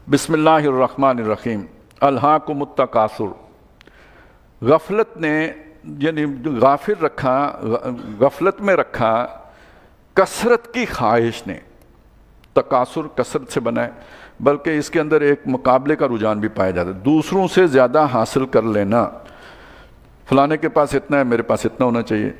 بسم اللہ الرحمن الرحیم۔ الہاکم التکاثر، غفلت نے یعنی غافل رکھا، غفلت میں رکھا کثرت کی خواہش نے۔ تکاثر کثرت سے بنا ہے، بلکہ اس کے اندر ایک مقابلے کا رجحان بھی پایا جاتا ہے، دوسروں سے زیادہ حاصل کر لینا۔ فلانے کے پاس اتنا ہے، میرے پاس اتنا ہونا چاہیے،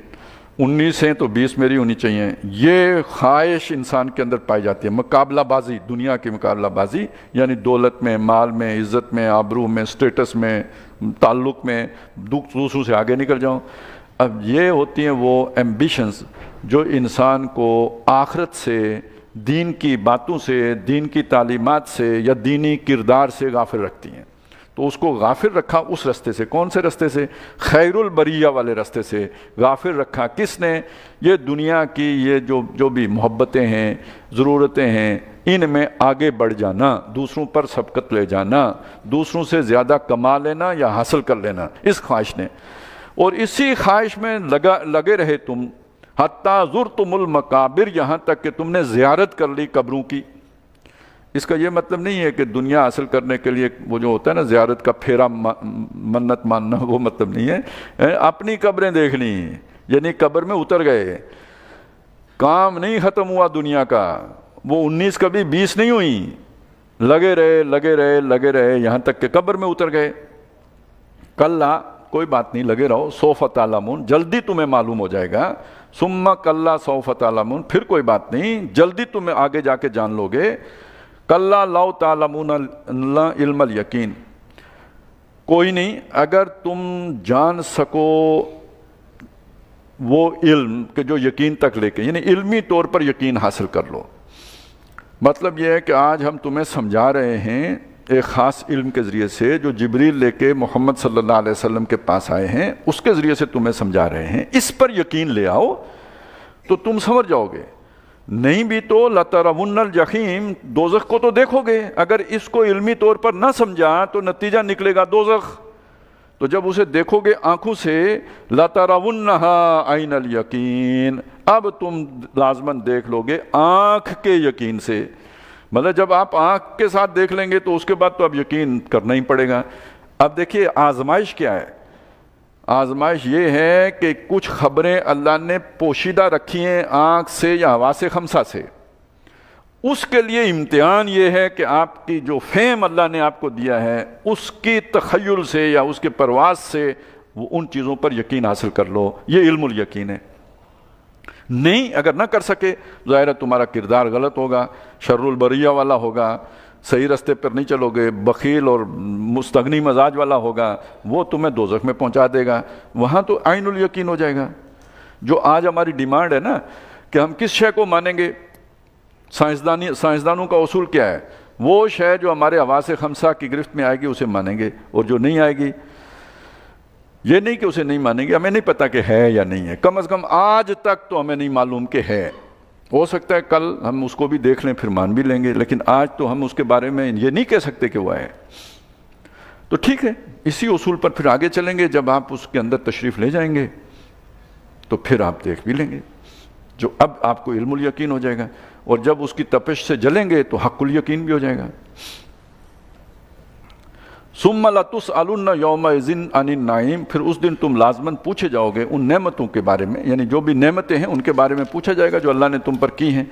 19 ہیں تو 20 میری ہونی چاہیے، یہ خواہش انسان کے اندر پائی جاتی ہے۔ مقابلہ بازی، دنیا کی مقابلہ بازی، یعنی دولت میں، مال میں، عزت میں، آبرو میں، سٹیٹس میں، تعلق میں، دوسروں سے آگے نکل جاؤں۔ اب یہ ہوتی ہیں وہ ایمبیشنز جو انسان کو آخرت سے، دین کی باتوں سے، دین کی تعلیمات سے یا دینی کردار سے غافل رکھتی ہیں۔ تو اس کو غافل رکھا اس رستے سے، کون سے رستے سے؟ خیر البریہ والے رستے سے غافل رکھا۔ کس نے؟ یہ دنیا کی یہ جو بھی محبتیں ہیں، ضرورتیں ہیں، ان میں آگے بڑھ جانا، دوسروں پر سبقت لے جانا، دوسروں سے زیادہ کما لینا یا حاصل کر لینا، اس خواہش نے۔ اور اسی خواہش میں لگے رہے تم، حتیٰ زرتم المقابر، یہاں تک کہ تم نے زیارت کر لی قبروں کی۔ اس کا یہ مطلب نہیں ہے کہ دنیا حاصل کرنے کے لیے وہ جو ہوتا ہے نا زیارت کا پھیرا منت ماننا، وہ مطلب نہیں ہے۔ اپنی قبریں دیکھ لیں، یعنی قبر میں اتر گئے، کام نہیں ختم ہوا دنیا کا، وہ 19 کبھی 20 نہیں ہوئی، لگے رہے لگے رہے لگے رہے یہاں تک کہ قبر میں اتر گئے۔ کلا، کوئی بات نہیں، لگے رہو، سوف تعلمون، جلدی تمہیں معلوم ہو جائے گا۔ ثم کلا سوف تعلمون، پھر کوئی بات نہیں، جلدی تمہیں آگے جا کے جان لو گے۔ کلا لو تعلمون علم الیقین، کوئی نہیں، اگر تم جان سکو وہ علم کہ جو یقین تک لے کے، یعنی علمی طور پر یقین حاصل کر لو۔ مطلب یہ ہے کہ آج ہم تمہیں سمجھا رہے ہیں ایک خاص علم کے ذریعے سے، جو جبریل لے کے محمد صلی اللہ علیہ وسلم کے پاس آئے ہیں، اس کے ذریعے سے تمہیں سمجھا رہے ہیں، اس پر یقین لے آؤ تو تم سمجھ جاؤ گے۔ نہیں بھی تو لَتَرَوُنَّ الْجَحِيمَ، دوزخ کو تو دیکھو گے، اگر اس کو علمی طور پر نہ سمجھا تو نتیجہ نکلے گا دوزخ۔ تو جب اسے دیکھو گے آنکھوں سے، لَتَرَوُنَّهَا عَيْنَ الْيَقِينَ، اب تم لازماً دیکھ لو گے آنکھ کے یقین سے۔ مطلب جب آپ آنکھ کے ساتھ دیکھ لیں گے تو اس کے بعد تو اب یقین کرنا ہی پڑے گا۔ اب دیکھیے آزمائش کیا ہے؟ آزمائش یہ ہے کہ کچھ خبریں اللہ نے پوشیدہ رکھی ہیں آنکھ سے یا حواس خمسہ سے، اس کے لیے امتحان یہ ہے کہ آپ کی جو فہم اللہ نے آپ کو دیا ہے، اس کی تخیل سے یا اس کے پرواز سے وہ ان چیزوں پر یقین حاصل کر لو، یہ علم الیقین ہے۔ نہیں، اگر نہ کر سکے، ظاہر ہے تمہارا کردار غلط ہوگا، شر البریہ والا ہوگا، صحیح رستے پر نہیں چلو گے، بخیل اور مستغنی مزاج والا ہوگا، وہ تمہیں دوزخ میں پہنچا دے گا، وہاں تو عین الیقین ہو جائے گا۔ جو آج ہماری ڈیمانڈ ہے نا کہ ہم کس شے کو مانیں گے، سائنسدانوں کا اصول کیا ہے؟ وہ شے جو ہمارے حواس خمسہ کی گرفت میں آئے گی اسے مانیں گے، اور جو نہیں آئے گی، یہ نہیں کہ اسے نہیں مانیں گے، ہمیں نہیں پتا کہ ہے یا نہیں ہے، کم از کم آج تک تو ہمیں نہیں معلوم کہ ہے، ہو سکتا ہے کل ہم اس کو بھی دیکھ لیں پھر مان بھی لیں گے، لیکن آج تو ہم اس کے بارے میں یہ نہیں کہہ سکتے کہ وہ ہے۔ تو ٹھیک ہے، اسی اصول پر پھر آگے چلیں گے، جب آپ اس کے اندر تشریف لے جائیں گے تو پھر آپ دیکھ بھی لیں گے، جو اب آپ کو علم الیقین ہو جائے گا، اور جب اس کی تپش سے جلیں گے تو حق الیقین بھی ہو جائے گا۔ ثم لتسألن یومئذ عن النعیم، پھر اس دن تم لازماً پوچھے جاؤ گے ان نعمتوں کے بارے میں، یعنی جو بھی نعمتیں ہیں ان کے بارے میں پوچھا جائے گا جو اللہ نے تم پر کی ہیں۔